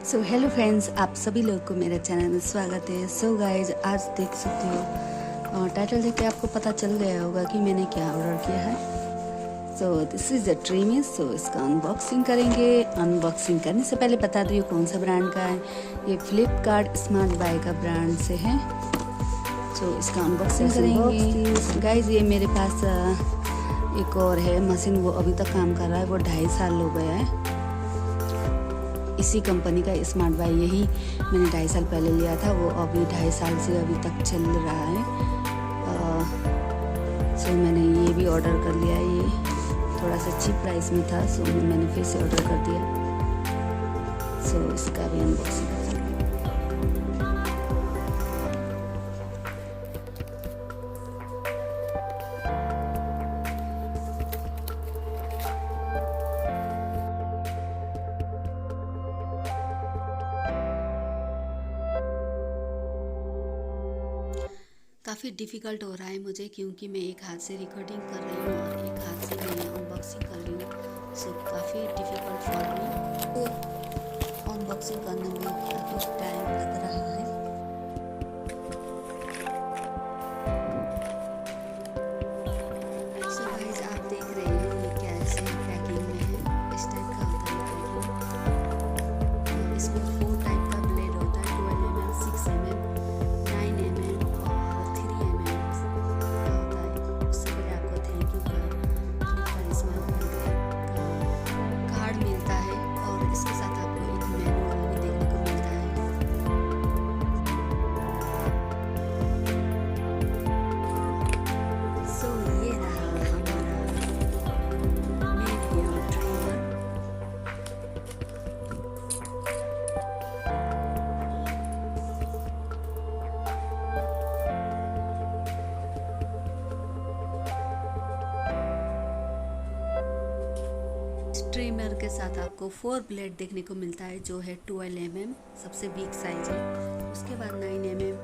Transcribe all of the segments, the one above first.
So hello friends, आप सभी लोगों को मेरे चैनल में स्वागत है। सो गाइज, आज देख सकते हो टाइटल देख के आपको पता चल गया होगा कि मैंने क्या ऑर्डर किया है। So this is the dream. So इसका अनबॉक्सिंग करेंगे। अनबॉक्सिंग करने से पहले बता दूँ ये कौन सा ब्रांड का है। ये फ्लिपकार्ट स्मार्ट बाय का ब्रांड से है। सो इसका अनबॉक्सिंग करेंगे। गाइज ये मेरे पास एक और है मशीन, वो अभी तक काम कर रहा है। वो 2.5 साल हो गया है। इसी कंपनी का स्मार्ट बाय यही मैंने 2.5 साल पहले लिया था। वो अभी 2.5 साल से अभी तक चल रहा है। सो मैंने ये भी ऑर्डर कर लिया है। ये थोड़ा सा चीप प्राइस में था, सो मैंने फिर से ऑर्डर कर दिया। सो इसका भी अनबॉक्सिंग कर लिया। काफ़ी डिफ़िकल्ट हो रहा है मुझे, क्योंकि मैं एक हाथ से रिकॉर्डिंग कर रही हूँ और एक हाथ से मैं अनबॉक्सिंग कर रही हूँ। सो काफ़ी डिफ़िकल्ट फॉर मी। अनबॉक्सिंग करने में काफ़ी टाइम लग रहा है। सो गाइस, आप देख रहे हैं ये कैसे पैकिंग में है। इस टाइप का होता है पैकिंग। इसमें 4 टाइप का ब्लेड होता है, 12 mm, 6 mm, 9 mm और 3 mm होता है। उससे पहले आपको थैंक यू का इसमें कार्ड मिलता है और इसके साथ आपको एक मैनुअल भी देखने को मिलता है। सो ये रहा हमारा मीडियम ट्रिमर। ट्रिमर के साथ आपको 4 ब्लेड देखने को मिलता है, जो है 12 mm सबसे बिग साइज है। उसके बाद 9 mm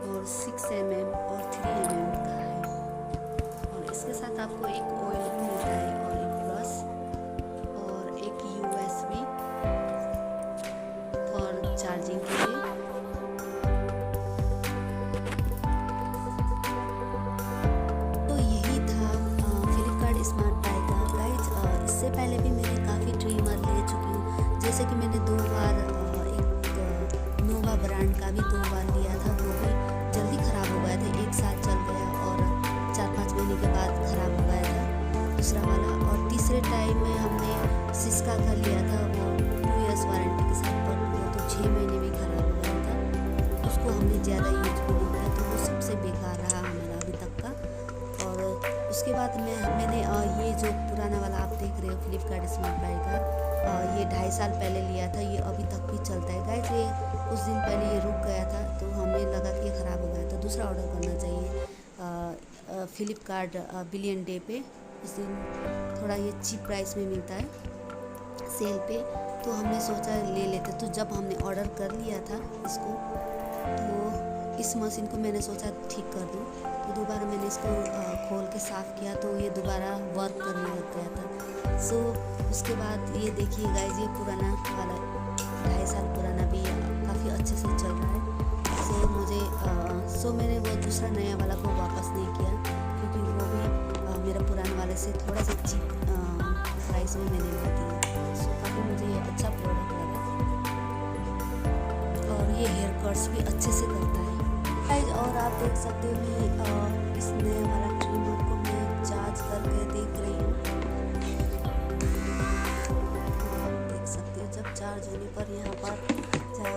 और 6 mm और 3 mm का है। और इसके साथ आपको एक ऑयल भी मिलता है और एक ब्रश और एक USB और चार्जिंग के लिए। तो यही था फ्लिपकार्ट स्मार्ट बाय का। गाइज, इससे पहले भी मैंने काफ़ी ट्रिमर ले चुकी हूँ। जैसे कि मैंने 2 बार एक नोवा ब्रांड का भी 2 बार लिया था। वो भी जल्दी ख़राब हो गया था, 1 साल चल गया और 4-5 महीने के बाद ख़राब हो गया था दूसरा वाला। और तीसरे टाइम में हमने सिस्का का लिया था, वो 2 इयर्स वारंटी के साथ, पर वो तो 6 महीने में ख़राब हो गया था। उसको हमने ज़्यादा यूज भी नहीं किया, तो वो सबसे बेकार रहा हमारा अभी तक का। और उसके बाद मैंने ये जो पुराना वाला आप देख रहे हो फ्लिपकार्ट स्मार्ट बाय का, ये 2.5 साल पहले लिया था। ये अभी तक भी चलता है। गाइस, ये कुछ दिन पहले ये रुक गया था, तो हमें लगा कि ये ख़राब हो गया, तो दूसरा ऑर्डर करना चाहिए। फ्लिपकार्ट बिलियन डे पे उस दिन थोड़ा ये चीप प्राइस में मिलता है सेल पे, तो हमने सोचा ले लेते। तो जब हमने ऑर्डर कर लिया था इसको, तो इस मशीन को मैंने सोचा ठीक कर दूँ। तो दोबारा मैंने इसको खोल के साफ़ किया, तो ये दोबारा वर्क करने लग गया था। सो उसके बाद ये देखिए गाइस, ये पुराना वाला 2.5 साल पुराना भी काफ़ी अच्छे से चल रहा है। सो मैंने वो दूसरा नया वाला को वापस नहीं किया, क्योंकि वो भी मेरा पुराने वाले से थोड़ा सा चीप प्राइस में मैंने ले दिया। सो काफ़ी मुझे ये अच्छा प्रोडक्ट लगा और ये हेयर कट्स भी अच्छे से करता है। और आप देख सकते हो कि इस नया वाला ट्रिमर को मैं चार्ज करके देख रही हूँ। देख सकते हो जब चार्ज होने पर यहाँ पर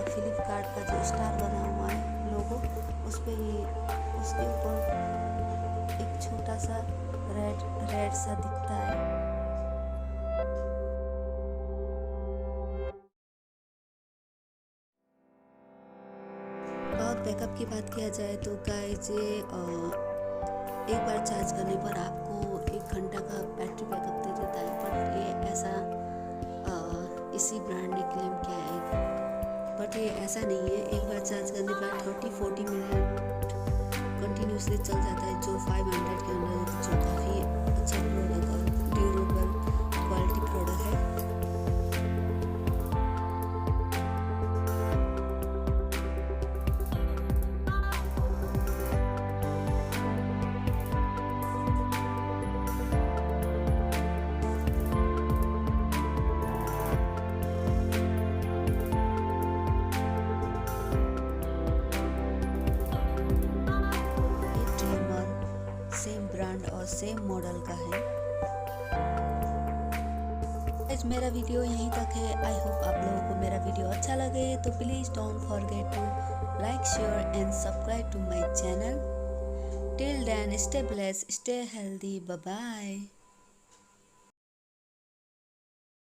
फ्लिपकार्ट का जो स्टार बना हुआ है लोगो, उस पर ये उसके ऊपर एक छोटा सा रेड सा दिखता है। और बैकअप की बात किया जाए तो गाइस, एक बार चार्ज करने पर आपको 1 घंटा का बैटरी बैकअप दे देता है। पर ये ऐसा इसी ब्रांड ने क्लेम किया है, बट ये ऐसा नहीं है। एक बार चार्ज करने पर 30-40 मिनट कंटिन्यूसली चल जाता है, जो 500 के अंदर, जो काफ़ी अच्छा प्रोडक्ट और ड्यूरेबल क्वालिटी प्रोडक्ट है। सेम मॉडल का है। गाइस मेरा वीडियो यहीं तक है। आई होप आप लोगों को मेरा वीडियो अच्छा लगे, तो please don't forget to like, share and subscribe to my channel. Till then stay blessed, stay healthy, bye bye.